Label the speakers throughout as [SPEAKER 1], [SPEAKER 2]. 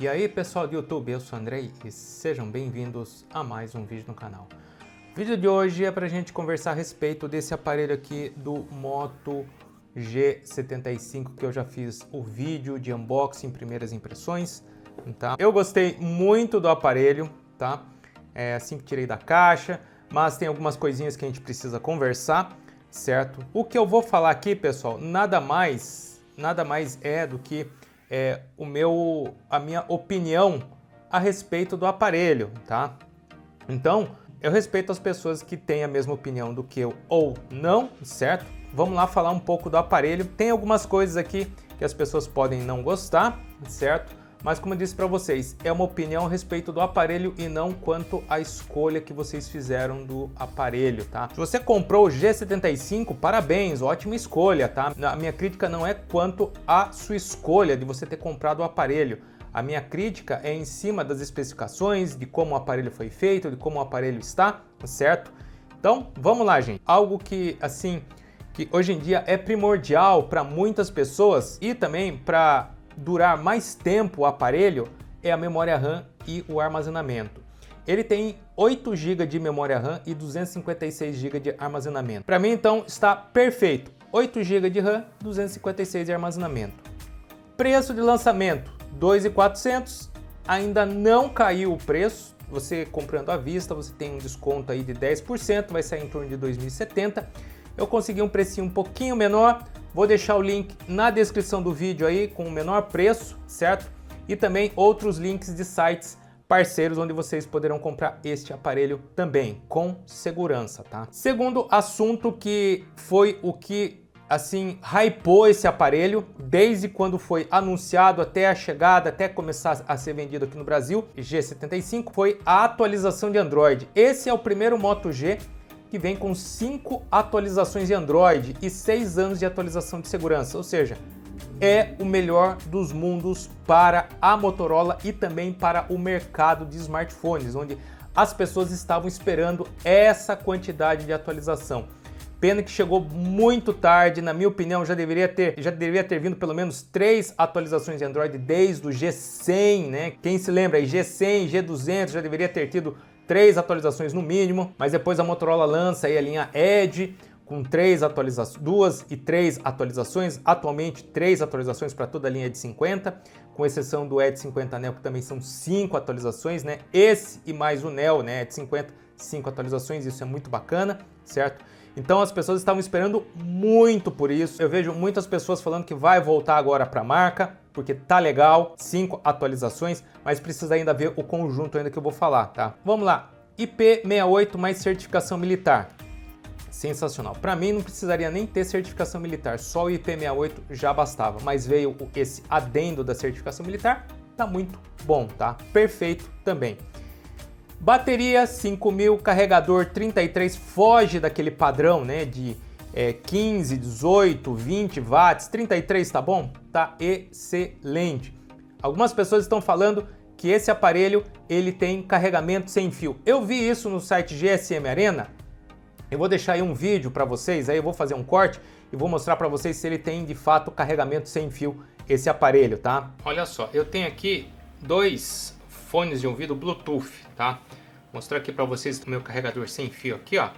[SPEAKER 1] E aí pessoal do YouTube, eu sou o Andrei e sejam bem-vindos a mais um vídeo no canal. O vídeo de hoje é para a gente conversar a respeito desse aparelho aqui do Moto G75, que eu já fiz o vídeo de unboxing, primeiras impressões. Tá? Eu gostei muito do aparelho, tá? Assim que tirei da caixa, mas tem algumas coisinhas que a gente precisa conversar, certo? O que eu vou falar aqui, pessoal, nada mais é do que a minha opinião a respeito do aparelho, tá? Então, eu respeito as pessoas que têm a mesma opinião do que eu ou não, certo? Vamos lá falar um pouco do aparelho. Tem algumas coisas aqui que as pessoas podem não gostar, certo? Mas como eu disse para vocês, é uma opinião a respeito do aparelho e não quanto à escolha que vocês fizeram do aparelho, tá? Se você comprou o G75, parabéns, ótima escolha, tá? A minha crítica não é quanto à sua escolha de você ter comprado o aparelho. A minha crítica é em cima das especificações, de como o aparelho foi feito, de como o aparelho está, certo? Então, vamos lá, gente. Algo que, assim, que hoje em dia é primordial para muitas pessoas e também para durar mais tempo o aparelho é a memória RAM e o armazenamento. Ele tem 8 GB de memória RAM e 256 GB de armazenamento. Para mim, então, está perfeito. 8 GB de RAM, 256 de armazenamento. Preço de lançamento, R$ 2.400. Ainda não caiu o preço. Você comprando à vista, você tem um desconto aí de 10%, vai sair em torno de R$ 2.070. Eu consegui um precinho um pouquinho menor. Vou deixar o link na descrição do vídeo aí com o menor preço, certo? E também outros links de sites parceiros onde vocês poderão comprar este aparelho também, com segurança, tá? Segundo assunto que foi o que, assim, hypou esse aparelho, desde quando foi anunciado até a chegada, até começar a ser vendido aqui no Brasil, G75, foi a atualização de Android. Esse é o primeiro Moto G que vem com 5 atualizações de Android e 6 anos de atualização de segurança, ou seja, é o melhor dos mundos para a Motorola e também para o mercado de smartphones, onde as pessoas estavam esperando essa quantidade de atualização. Pena que chegou muito tarde, na minha opinião, já deveria ter vindo pelo menos 3 atualizações de Android desde o G100, né? Quem se lembra aí, G100, G200 já deveria ter tido 3 atualizações no mínimo, mas depois a Motorola lança aí a linha Edge com 2 e 3 atualizações, atualmente 3 atualizações para toda a linha Edge 50, com exceção do Edge 50 Neo, que também são 5 atualizações, né? Esse e mais o Neo, né? Edge 50, 5 atualizações, isso é muito bacana, certo? Então as pessoas estavam esperando muito por isso. Eu vejo muitas pessoas falando que vai voltar agora para a marca, porque tá legal, 5 atualizações, mas precisa ainda ver o conjunto ainda que eu vou falar, tá? Vamos lá, IP68 mais certificação militar. Sensacional. Para mim não precisaria nem ter certificação militar, só o IP68 já bastava, mas veio esse adendo da certificação militar, tá muito bom, tá? Perfeito também. Bateria 5000, carregador 33, foge daquele padrão, né, de 15, 18, 20 watts, 33 tá bom? Tá excelente. Algumas pessoas estão falando que esse aparelho ele tem carregamento sem fio. Eu vi isso no site GSM Arena. Eu vou deixar aí um vídeo para vocês, aí eu vou fazer um corte e vou mostrar para vocês se ele tem de fato carregamento sem fio esse aparelho, tá? Olha só, eu tenho aqui 2 fones de ouvido Bluetooth, tá? Vou mostrar aqui para vocês o meu carregador sem fio aqui, ó.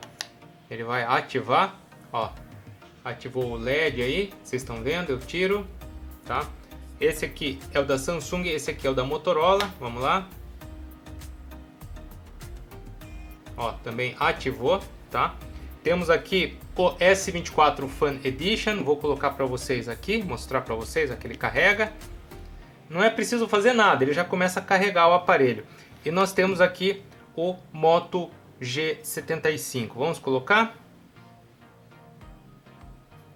[SPEAKER 1] Ele vai ativar, ó. Ativou o LED aí, vocês estão vendo? Eu tiro, tá? Esse aqui é o da Samsung, esse aqui é o da Motorola. Vamos lá. Ó, também ativou, tá? Temos aqui o S24 Fan Edition. Vou colocar para vocês aqui, mostrar para vocês aqui ele carrega. Não é preciso fazer nada, ele já começa a carregar o aparelho. E nós temos aqui o Moto G75. Vamos colocar?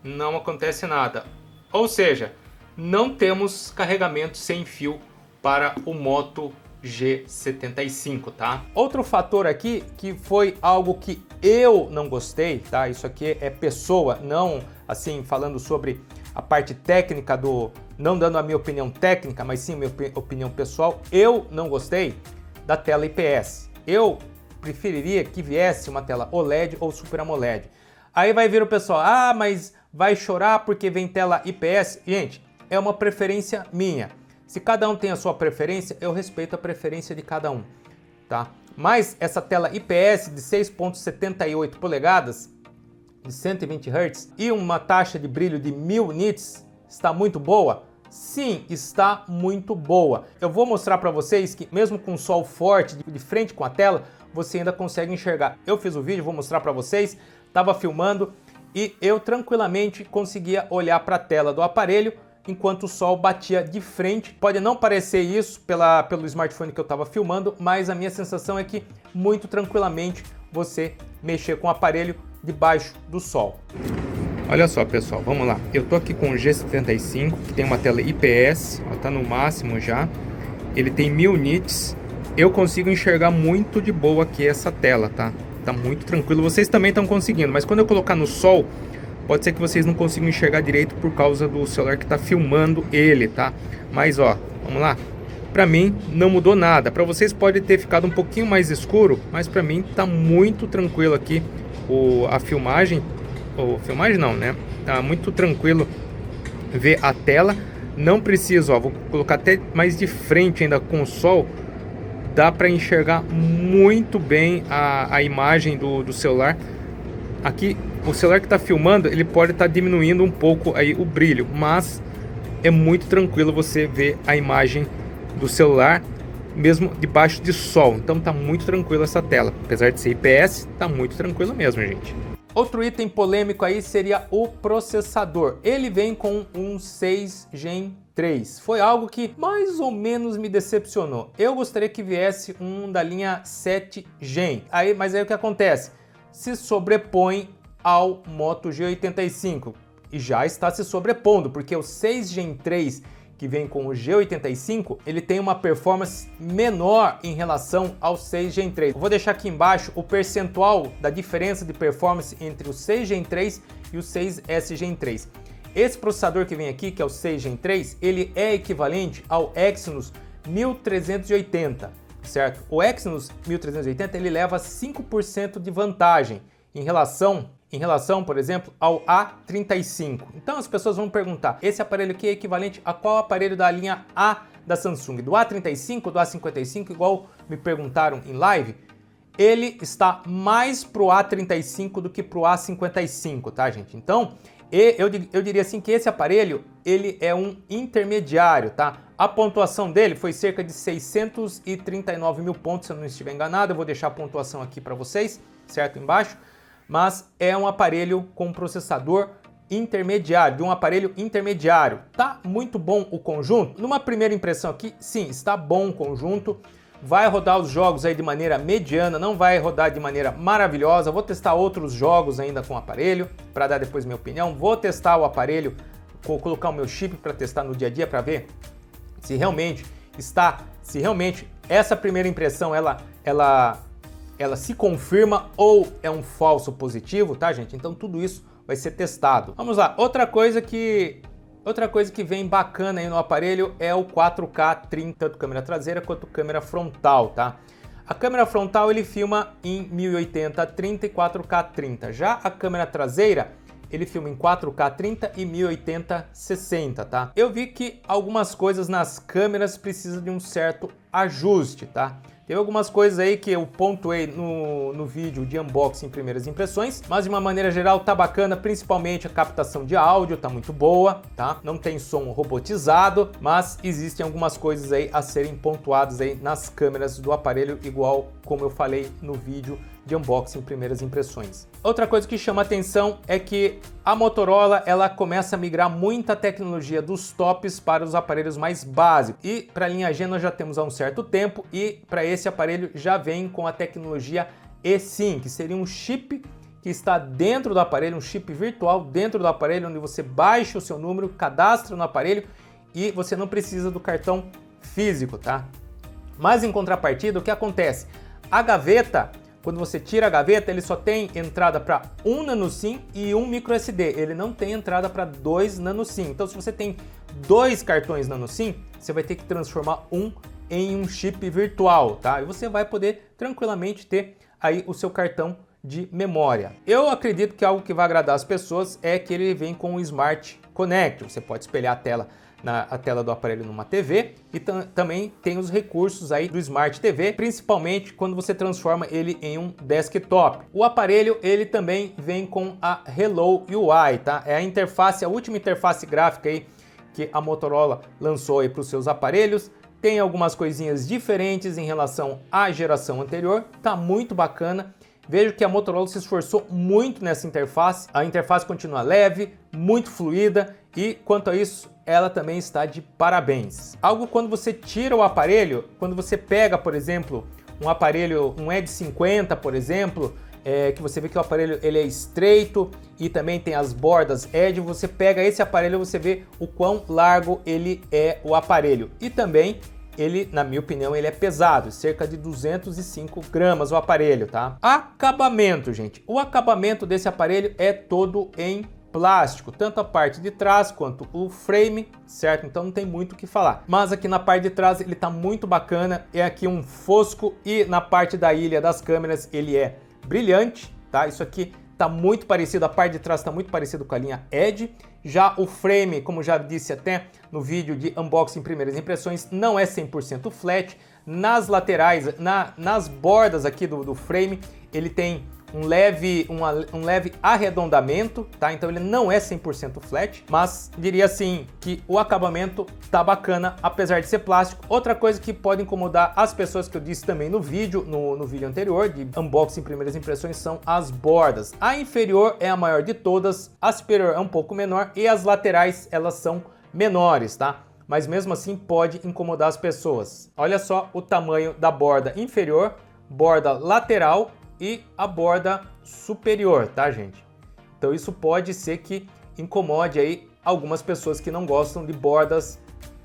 [SPEAKER 1] Não acontece nada. Ou seja, não temos carregamento sem fio para o Moto G75, tá? Outro fator aqui que foi algo que eu não gostei, tá? Isso aqui é pessoa, não assim falando sobre a parte técnica do, não dando a minha opinião técnica, mas sim a minha opinião pessoal. Eu não gostei da tela IPS. Eu preferiria que viesse uma tela OLED ou Super AMOLED. Aí vai vir o pessoal, ah, mas vai chorar porque vem tela IPS. Gente, é uma preferência minha. Se cada um tem a sua preferência, eu respeito a preferência de cada um, tá? Mas essa tela IPS de 6.78 polegadas, de 120 Hz e uma taxa de brilho de 1000 nits, está muito boa? Sim, está muito boa. Eu vou mostrar para vocês que mesmo com o sol forte de frente com a tela, você ainda consegue enxergar. Eu fiz o vídeo, vou mostrar para vocês, estava filmando e eu tranquilamente conseguia olhar para a tela do aparelho enquanto o sol batia de frente. Pode não parecer isso pelo smartphone que eu estava filmando, mas a minha sensação é que muito tranquilamente você mexer com o aparelho debaixo do sol. Olha só, pessoal, vamos lá. Eu tô aqui com o G75, que tem uma tela IPS, ó, tá no máximo já. Ele tem 1000 nits. Eu consigo enxergar muito de boa aqui essa tela, tá? Tá muito tranquilo. Vocês também estão conseguindo, mas quando eu colocar no sol, pode ser que vocês não consigam enxergar direito por causa do celular que está filmando ele, tá? Mas ó, vamos lá. Para mim não mudou nada. Para vocês pode ter ficado um pouquinho mais escuro, mas para mim tá muito tranquilo aqui a filmagem. Ou filmagem não, né? Tá muito tranquilo ver a tela. Não preciso, ó, vou colocar até mais de frente ainda com o sol. Dá para enxergar muito bem a imagem do celular. Aqui, o celular que está filmando, ele pode estar diminuindo um pouco aí o brilho, mas é muito tranquilo você ver a imagem do celular, mesmo debaixo de sol. Então tá muito tranquilo essa tela, apesar de ser IPS, tá muito tranquilo mesmo, gente. Outro item polêmico aí seria o processador. Ele vem com um 6 Gen 3. Foi algo que mais ou menos me decepcionou. Eu gostaria que viesse um da linha 7 Gen. Mas aí o que acontece? Se sobrepõe ao Moto G85 e já está se sobrepondo, porque o 6 Gen 3 que vem com o G85, ele tem uma performance menor em relação ao 6 Gen 3. Eu vou deixar aqui embaixo o percentual da diferença de performance entre o 6 Gen 3 e o 6S Gen 3. Esse processador que vem aqui, que é o 6 Gen 3, ele é equivalente ao Exynos 1380, certo? O Exynos 1380 ele leva 5% de vantagem em relação, por exemplo, ao A35. Então as pessoas vão perguntar, esse aparelho aqui é equivalente a qual aparelho da linha A da Samsung? Do A35, do A55, igual me perguntaram em live? Ele está mais pro A35 do que pro A55, tá, gente? Então, eu diria assim que esse aparelho, ele é um intermediário, tá? A pontuação dele foi cerca de 639 mil pontos, se eu não estiver enganado. Eu vou deixar a pontuação aqui para vocês, certo? Embaixo. Mas é um aparelho com processador intermediário, de um aparelho intermediário. Tá muito bom o conjunto? Numa primeira impressão aqui, sim, está bom o conjunto. Vai rodar os jogos aí de maneira mediana, não vai rodar de maneira maravilhosa. Vou testar outros jogos ainda com o aparelho, para dar depois minha opinião. Vou testar o aparelho, vou colocar o meu chip para testar no dia a dia, para ver se realmente essa primeira impressão ela se confirma ou é um falso positivo, tá, gente? Então tudo isso vai ser testado. Vamos lá, outra coisa que vem bacana aí no aparelho é o 4K 30, tanto câmera traseira quanto câmera frontal, tá? A câmera frontal ele filma em 1080 30 e 4K 30. Já a câmera traseira ele filma em 4K 30 e 1080 60, tá? Eu vi que algumas coisas nas câmeras precisam de um certo ajuste, tá? Teve algumas coisas aí que eu pontuei no vídeo de unboxing primeiras impressões, mas de uma maneira geral tá bacana, principalmente a captação de áudio tá muito boa, tá? Não tem som robotizado, mas existem algumas coisas aí a serem pontuadas aí nas câmeras do aparelho, igual como eu falei no vídeo de unboxing primeiras impressões. Outra coisa que chama atenção é que a Motorola ela começa a migrar muita tecnologia dos tops para os aparelhos mais básicos. E para a linha G nós já temos há um certo tempo, e para esse aparelho já vem com a tecnologia eSIM, que seria um chip que está dentro do aparelho, um chip virtual dentro do aparelho, onde você baixa o seu número, cadastra no aparelho e você não precisa do cartão físico, tá? Mas em contrapartida, o que acontece? A gaveta, quando você tira a gaveta, ele só tem entrada para um nano SIM e um micro SD. Ele não tem entrada para 2 nano SIM. Então, se você tem 2 cartões nano SIM, você vai ter que transformar um em um chip virtual, tá? E você vai poder tranquilamente ter aí o seu cartão de memória. Eu acredito que algo que vai agradar as pessoas é que ele vem com o Smart Connect. Você pode espelhar a tela a tela do aparelho numa TV e também tem os recursos aí do Smart TV, principalmente quando você transforma ele em um desktop. O aparelho ele também vem com a Hello UI, tá? É a interface, a última interface gráfica aí que a Motorola lançou aí para os seus aparelhos. Tem algumas coisinhas diferentes em relação à geração anterior, tá muito bacana. Vejo que a Motorola se esforçou muito nessa interface. A interface continua leve, muito fluida e quanto a isso, ela também está de parabéns. Algo quando você tira o aparelho, quando você pega, por exemplo, um aparelho, um Edge 50, por exemplo, que você vê que o aparelho ele é estreito e também tem as bordas Edge, você pega esse aparelho e você vê o quão largo ele é o aparelho. E também ele, na minha opinião, ele é pesado, cerca de 205 gramas o aparelho, tá? Acabamento, gente. O acabamento desse aparelho é todo em plástico, tanto a parte de trás quanto o frame, certo? Então não tem muito o que falar. Mas aqui na parte de trás ele tá muito bacana, é aqui um fosco e na parte da ilha das câmeras ele é brilhante, tá? Isso aqui tá muito parecido, a parte de trás tá muito parecido com a linha Edge. Já o frame, como já disse até no vídeo de unboxing primeiras impressões, não é 100% flat. Nas laterais, nas bordas aqui do frame, ele tem um leve arredondamento, tá? Então ele não é 100% flat, mas diria assim que o acabamento tá bacana, apesar de ser plástico. Outra coisa que pode incomodar as pessoas, que eu disse também no vídeo, no vídeo anterior de unboxing primeiras impressões, são as bordas. A inferior é a maior de todas, a superior é um pouco menor e as laterais elas são menores, tá? Mas mesmo assim pode incomodar as pessoas. Olha só o tamanho da borda inferior, borda lateral e a borda superior, tá, gente? Então isso pode ser que incomode aí algumas pessoas que não gostam de bordas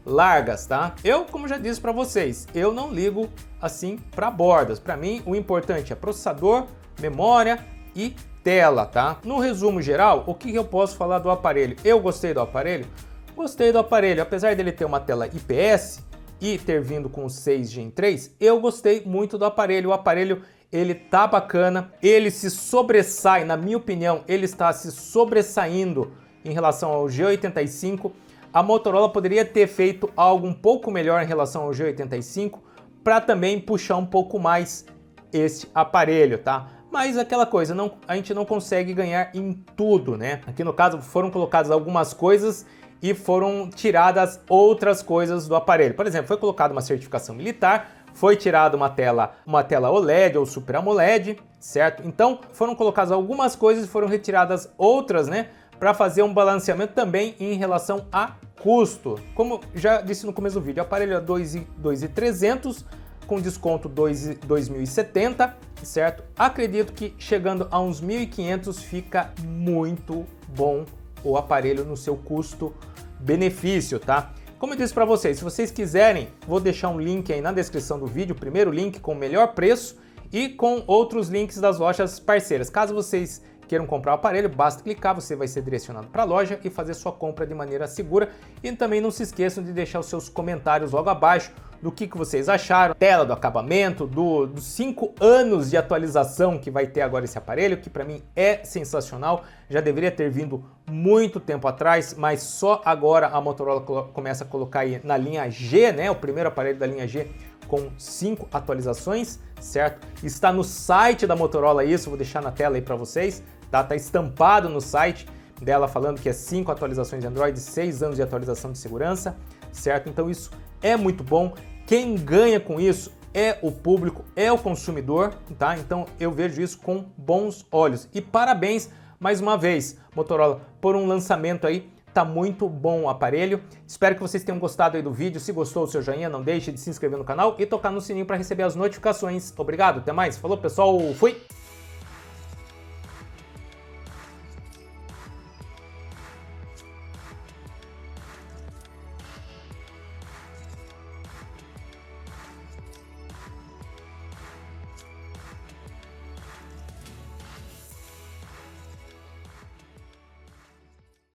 [SPEAKER 1] largas, tá? Eu, como já disse para vocês, eu não ligo assim para bordas. Para mim, o importante é processador, memória e tela, tá? No resumo geral, o que eu posso falar do aparelho? Eu gostei do aparelho? Gostei do aparelho, apesar dele ter uma tela IPS e ter vindo com o 6 Gen 3, eu gostei muito do aparelho. O aparelho ele tá bacana, ele se sobressai, na minha opinião, ele está se sobressaindo em relação ao G85. A Motorola poderia ter feito algo um pouco melhor em relação ao G85 para também puxar um pouco mais este aparelho, tá? Mas aquela coisa, a gente não consegue ganhar em tudo, né? Aqui no caso foram colocadas algumas coisas e foram tiradas outras coisas do aparelho. Por exemplo, foi colocada uma certificação militar, foi tirada uma tela OLED ou Super AMOLED, certo? Então foram colocadas algumas coisas e foram retiradas outras, né? Para fazer um balanceamento também em relação a custo. Como já disse no começo do vídeo, o aparelho é 2.300 com desconto 2.070, certo? Acredito que chegando a uns 1.500 fica muito bom o aparelho no seu custo-benefício, tá? Como eu disse para vocês, se vocês quiserem, vou deixar um link aí na descrição do vídeo, o primeiro link com o melhor preço e com outros links das lojas parceiras. Caso vocês queiram comprar o aparelho, basta clicar, você vai ser direcionado para a loja e fazer sua compra de maneira segura. E também não se esqueçam de deixar os seus comentários logo abaixo do que vocês acharam, tela, do acabamento, dos 5 anos de atualização que vai ter agora esse aparelho, que para mim é sensacional, já deveria ter vindo muito tempo atrás, mas só agora a Motorola começa a colocar aí na linha G, né, o primeiro aparelho da linha G com 5 atualizações, certo? Está no site da Motorola isso, vou deixar na tela aí para vocês, tá? Tá estampado no site dela falando que é 5 atualizações de Android, 6 anos de atualização de segurança, certo? Então isso é muito bom. Quem ganha com isso é o público, é o consumidor, tá? Então eu vejo isso com bons olhos. E parabéns mais uma vez, Motorola, por um lançamento aí. Tá muito bom o aparelho. Espero que vocês tenham gostado aí do vídeo. Se gostou, o seu joinha, não deixe de se inscrever no canal e tocar no sininho para receber as notificações. Obrigado, até mais. Falou, pessoal. Fui!